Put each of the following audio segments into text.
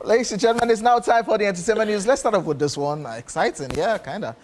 Ladies and gentlemen, it's now time for the entertainment news. Let's start off with this one. Exciting, yeah, kind of.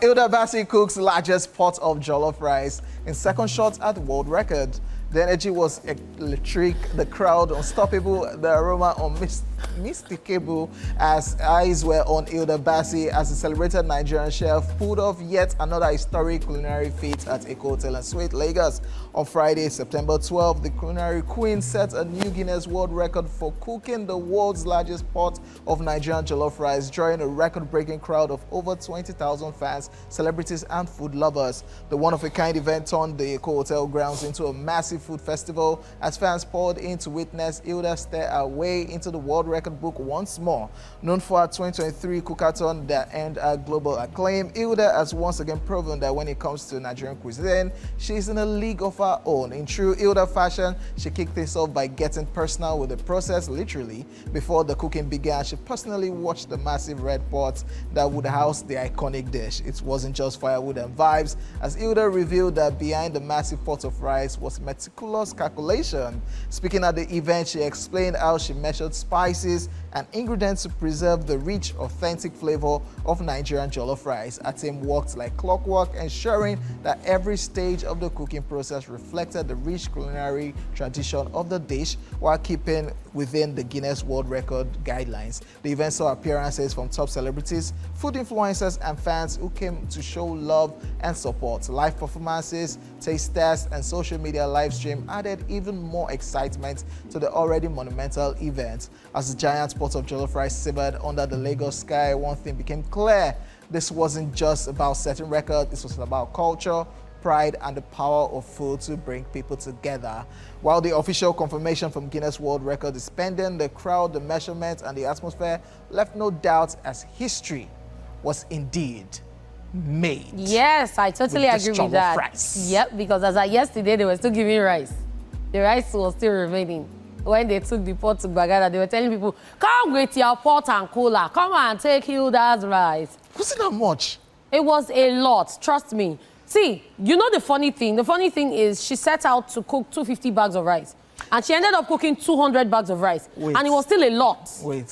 Hilda Baci cooks largest pot of jollof rice in second shot at world record. The energy was electric, the crowd unstoppable, the aroma unmistakable as eyes were on Hilda Baci as the celebrated Nigerian chef pulled off yet another historic culinary feat at Eco Hotel and Suite, Lagos. On Friday, September 12, the culinary queen set a new Guinness World Record for cooking the world's largest pot of Nigerian jollof rice, drawing a record-breaking crowd of over 20,000 fans, celebrities and food lovers. The one-of-a-kind event turned the Eco Hotel grounds into a massive food festival as fans poured in to witness Hilda stare her way into the world record book once more. Known for her 2023 cookathon that earned her global acclaim, Hilda has once again proven that when it comes to Nigerian cuisine, she's in a league of her own. In true Hilda fashion, she kicked things off by getting personal with the process, literally. Before the cooking began, she personally watched the massive red pot that would house the iconic dish. It wasn't just firewood and vibes, as Hilda revealed that behind the massive pot of rice was meticulous calculation. Speaking at the event, she explained how she measured spices and ingredients to preserve the rich, authentic flavor of Nigerian jollof rice. Her team worked like clockwork, ensuring that every stage of the cooking process reflected the rich culinary tradition of the dish while keeping within the Guinness World Record guidelines. The event saw appearances from top celebrities, food influencers, and fans who came to show love and support. Live performances, taste tests, and social media live stream added even more excitement to the already monumental event. As the giant pot of jollof rice simmered under the Lagos sky, one thing became clear. This wasn't just about setting records, this was about culture, pride, and the power of food to bring people together. While the official confirmation from Guinness World Record is pending, the crowd, the measurements, and the atmosphere left no doubt as history was indeed made. Yes, I totally agree with that. Rice. Yep, because as of yesterday, they were still giving rice. The rice was still remaining. When they took the pot to Bagada, they were telling people, come with your pot and cooler. Come and take Hilda's rice. Wasn't that much? It was a lot, trust me. See, you know the funny thing? The funny thing is she set out to cook 250 bags of rice. And she ended up cooking 200 bags of rice. Wait. And it was still a lot. Wait.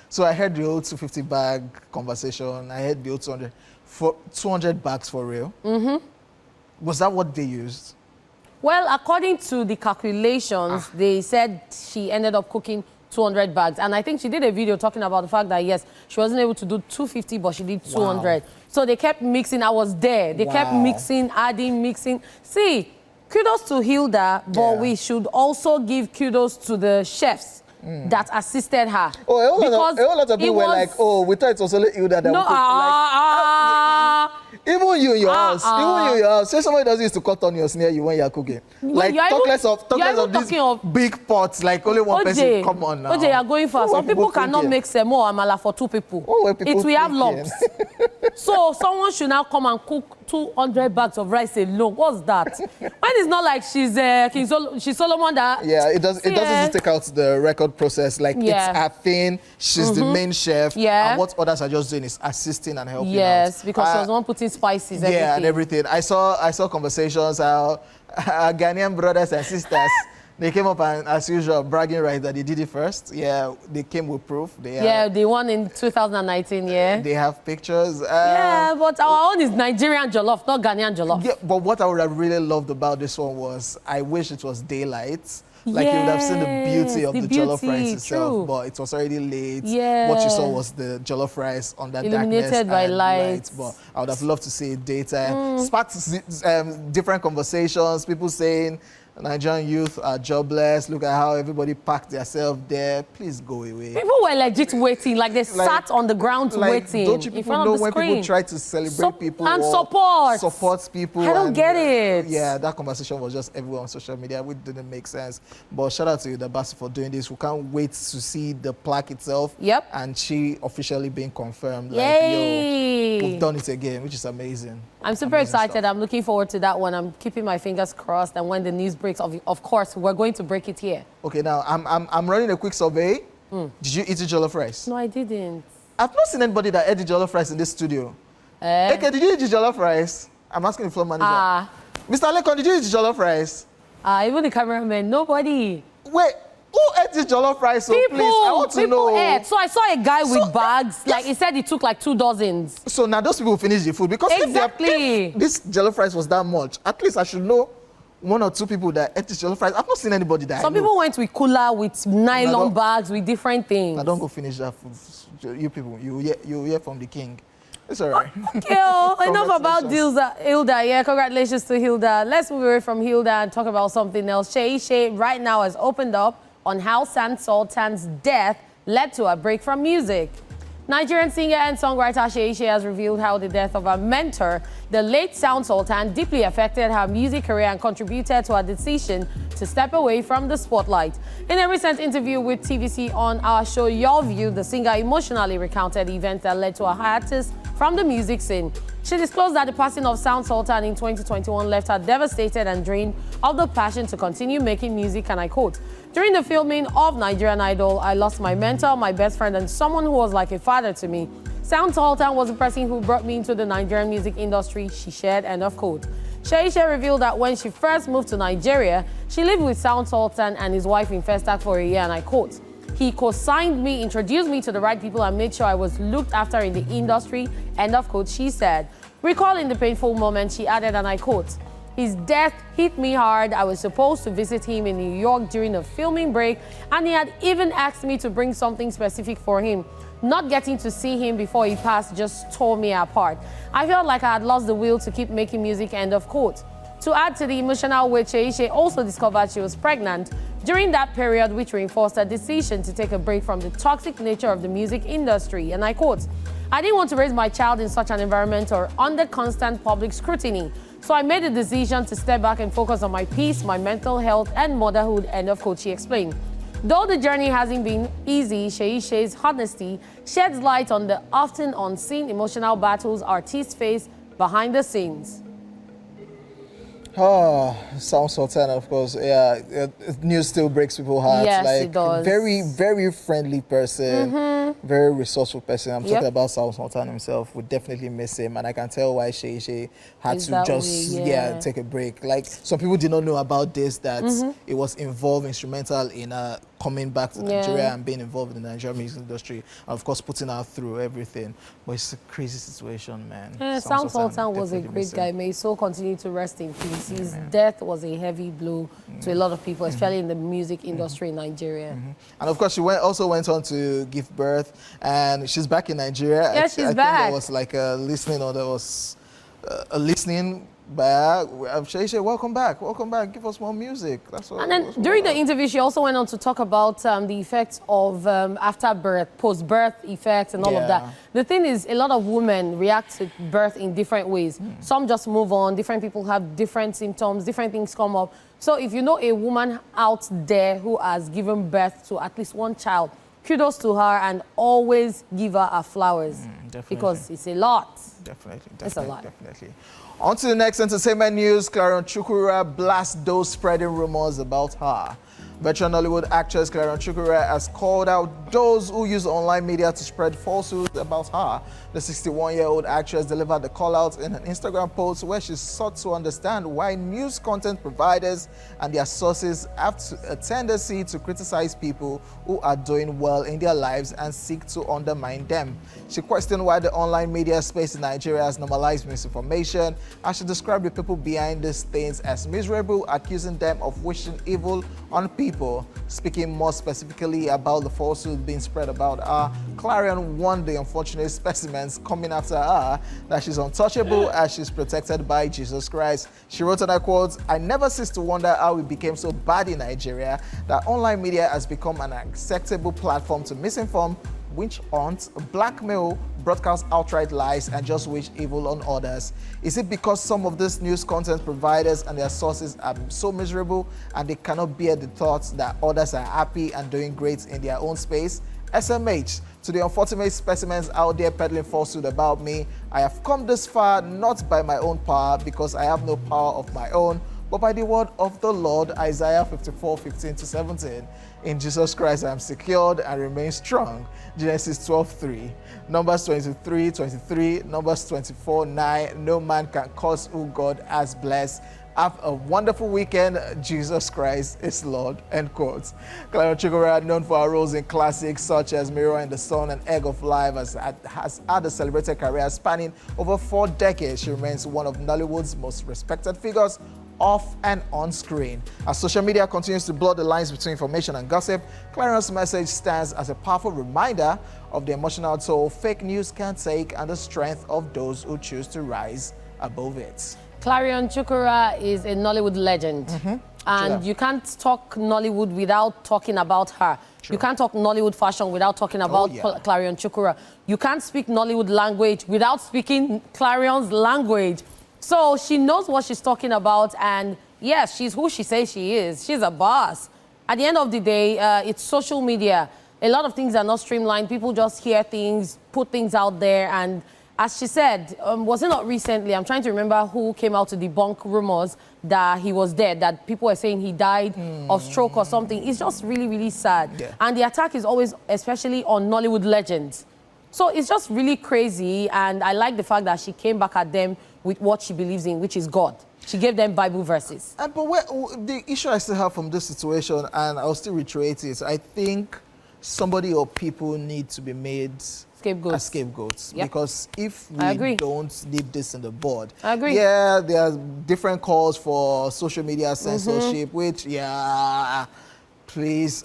So I heard the old 250 bag conversation. I heard the old 200 bags for real. Mm-hmm. Was that what they used? Well, according to the calculations, they said she ended up cooking 200 bags. And I think she did a video talking about the fact that, yes, she wasn't able to do 250, but she did 200. Wow. So they kept mixing. I was there. They kept mixing, adding, mixing. See, kudos to Hilda, but we should also give kudos to the chefs that assisted her. Oh, a whole lot of people were like, oh, we thought it was only Hilda that would cook. Even you in your house, say somebody doesn't used to cut on your snare you when you're cooking. Like, talk less of these big pots, like only one person. Come on now. Hojay, you're going fast. Some people cannot make semo or amala for 2 people. It will have lumps. So someone should now come and cook 200 bags of rice alone. What's that? When it's not like she's she's Solomon that... Yeah, it doesn't take out the record process. Like, it's her thing. She's the main chef. Yeah. And what others are just doing is assisting and helping out. Yes, because she was the one putting spices, everything. Yeah, and everything. I saw conversations how our Ghanaian brothers and sisters, they came up and, as usual, bragging right that they did it first. Yeah, they came with proof. They won in 2019, yeah. They have pictures. Yeah, but our own is Nigerian jollof, not Ghanaian jollof. Yeah, but what I would have really loved about this one was, I wish it was daylight. Like, you would have seen the beauty of the jollof rice itself, but it was already late. Yeah. What you saw was the jollof rice on that illuminated by lights. But I would have loved to see it daytime. Sparked different conversations, people saying Nigerian youth are jobless. Look at how everybody packed themselves there. Please go away. People were legit waiting, like they sat on the ground waiting. Don't you people know when people try to celebrate people and support people? I don't get it. Yeah, that conversation was just everywhere on social media, which didn't make sense. But shout out to Hilda Baci for doing this. We can't wait to see the plaque itself. Yep. And she officially being confirmed. Yay. Like, yo, we've done it again, which is amazing. I'm super excited. Stuff. I'm looking forward to that one. I'm keeping my fingers crossed. And when the news breaks, of course, we're going to break it here. Okay, now I'm running a quick survey. Did you eat the jollof rice? No, I didn't. I've not seen anybody that ate the jollof rice in this studio. Okay, did you eat the jollof rice? I'm asking the floor manager. Mr. Lekon, did you eat the jollof rice? Even the cameraman, nobody. Wait, Who ate this jollof rice? So People, please, I want to know. ate. So I saw a guy with bags. Like he said, he took like 2 dozens. So now those people finish the food because if this jollof rice was that much, at least I should know 1 or 2 people that ate this jollof rice. I've not seen anybody that. Some people went with cooler, with nylon bags, with different things. I don't go finish that food. You people, you hear from the king. It's all right. Okay, enough about Hilda. Yeah, congratulations to Hilda. Let's move away from Hilda and talk about something else. Shay right now has opened up on how Sultan's death led to a break from music. Nigerian singer and songwriter Shay has revealed how the death of her mentor, the late Sultan, deeply affected her music career and contributed to her decision to step away from the spotlight. In a recent interview with TVC on our show Your View, the singer emotionally recounted the events that led to a hiatus from the music scene. She disclosed that the passing of Sultan in 2021 left her devastated and drained of the passion to continue making music, and I quote, "During the filming of Nigerian Idol, I lost my mentor, my best friend, and someone who was like a father to me. Sultan was the person who brought me into the Nigerian music industry," she shared, end of quote. Shay revealed that when she first moved to Nigeria, she lived with Sultan and his wife in Festac for a year, and I quote, "He co-signed me, introduced me to the right people, and made sure I was looked after in the industry," end of quote, she said. Recalling the painful moment, she added, and I quote, "His death hit me hard. I was supposed to visit him in New York during a filming break, and he had even asked me to bring something specific for him. Not getting to see him before he passed just tore me apart. I felt like I had lost the will to keep making music," end of quote. To add to the emotional weight, Shay also discovered she was pregnant during that period, which reinforced her decision to take a break from the toxic nature of the music industry. And I quote, "I didn't want to raise my child in such an environment or under constant public scrutiny. So I made the decision to step back and focus on my peace, my mental health, and motherhood," end of quote, she explained. Though the journey hasn't been easy, Shay's honesty sheds light on the often unseen emotional battles artists face behind the scenes. Oh, Sultan, of course. Yeah, news still breaks people's hearts. Yes, like, it does. Very, very friendly person, very resourceful person. I'm talking about Sultan himself. We definitely miss him, and I can tell why Shay had to just take a break. Like, some people did not know about this, that it was instrumental in coming back to Nigeria and being involved in the Nigerian music industry, and of course putting her through everything. But it's a crazy situation, man. Yeah, Sultan was a great guy. May his soul continue to rest in peace. His death was a heavy blow to a lot of people, especially in the music industry in Nigeria. And of course, she also went on to give birth, and she's back in Nigeria. Yeah, she's back. I think there was like a listening, or there was a listening. But Shay, welcome back. Welcome back. Give us more music. That's what. And then during the interview, she also went on to talk about the effects of after birth, post-birth effects, and all of that. The thing is, a lot of women react to birth in different ways. Some just move on. Different people have different symptoms. Different things come up. So if you know a woman out there who has given birth to at least one child, kudos to her, and always give her her flowers because it's a lot. Definitely. It's a lot. Definitely. On to the next entertainment news. Clarion Chukura blasts those spreading rumors about her. Veteran Hollywood actress Clarion Chukura has called out those who use online media to spread falsehoods about her. The 61-year-old actress delivered the call-out in an Instagram post where she sought to understand why news content providers and their sources have a tendency to criticize people who are doing well in their lives and seek to undermine them. She questioned why the online media space in Nigeria has normalized misinformation, and she described the people behind these things as miserable, accusing them of wishing evil on people. Speaking more specifically about the falsehood being spread about her, Clarion warned the unfortunate specimens coming after her that she's untouchable as she's protected by Jesus Christ. She wrote, and I quote, "I never cease to wonder how it became so bad in Nigeria that online media has become an acceptable platform to misinform, witch hunt, blackmail, broadcast outright lies, and just wish evil on others. Is it because some of these news content providers and their sources are so miserable and they cannot bear the thoughts that others are happy and doing great in their own space? SMH, to the unfortunate specimens out there peddling falsehood about me, I have come this far not by my own power, because I have no power of my own, but by the word of the Lord, Isaiah 54:15-17. In Jesus Christ I am secured and remain strong. Genesis 12:3. Numbers 23:23. Numbers 24:9. No man can curse who God has blessed. Have a wonderful weekend. Jesus Christ is Lord. End quote. Clarion Chukura, known for her roles in classics such as Mirror in the Sun and Egg of Life, has had a celebrated career spanning over 4 decades. She remains one of Nollywood's most respected figures off and on screen. As social media continues to blur the lines between information and gossip, Clarion's message stands as a powerful reminder of the emotional toll fake news can take and the strength of those who choose to rise above it. Clarion Chukura is a Nollywood legend. And you can't talk Nollywood without talking about her. You can't talk Nollywood fashion without talking about Clarion Chukura. You can't speak Nollywood language without speaking Clarion's language. So she knows what she's talking about, and yes, she's who she says she is. She's a boss. At the end of the day, it's social media. A lot of things are not streamlined. People just hear things, put things out there, and as she said, was it not recently, I'm trying to remember who came out to debunk rumors that he was dead, that people were saying he died of stroke or something. It's just really, really sad. Yeah. And the attack is always, especially on Nollywood legends. So it's just really crazy, and I like the fact that she came back at them with what she believes in, which is God. She gave them Bible verses. But the issue I still have from this situation, and I'll still reiterate it, I think somebody or people need to be made scapegoats. Yep. Because if we don't nip this in the bud, yeah, there are different calls for social media censorship, which, please,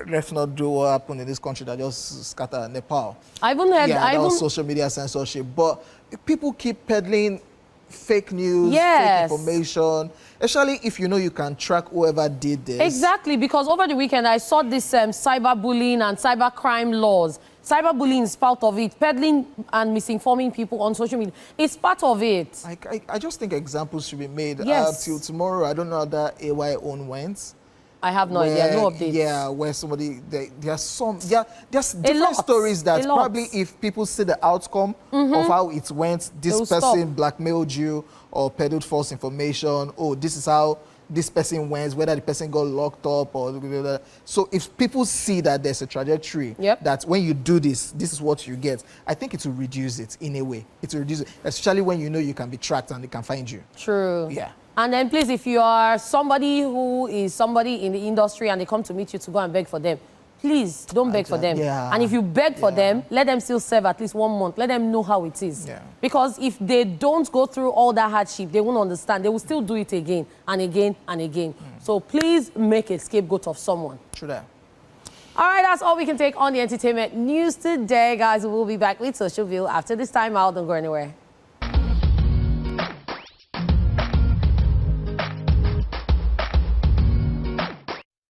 let's not do what happened in this country that just scattered Nepal. I even heard that was social media censorship. But if people keep peddling fake news, fake information, especially if you know you can track whoever did this. Exactly, because over the weekend I saw this cyberbullying and cybercrime laws. Cyberbullying is part of it. Peddling and misinforming people on social media, it's part of it. I just think examples should be made. Yes. Till tomorrow, I don't know how that AY own went. I have no idea, no updates. Yeah, where somebody, there's different stories that probably if people see the outcome of how it went, this person blackmailed you or peddled false information, oh, this is how this person went, whether the person got locked up or... So if people see that there's a trajectory, that when you do this, this is what you get, I think it will reduce it in a way. It will reduce it, especially when you know you can be tracked and they can find you. True. Yeah. And then please, if you are somebody who is somebody in the industry and they come to meet you to go and beg for them, please don't beg for them. And if you beg for them, let them still serve at least 1 month. Let them know how it is. Because if they don't go through all that hardship, they won't understand. They will still do it again and again and again. So please make a scapegoat of someone. True that. All right, that's all we can take on the entertainment news today, guys. We'll be back with Social View after this time out. Don't go anywhere.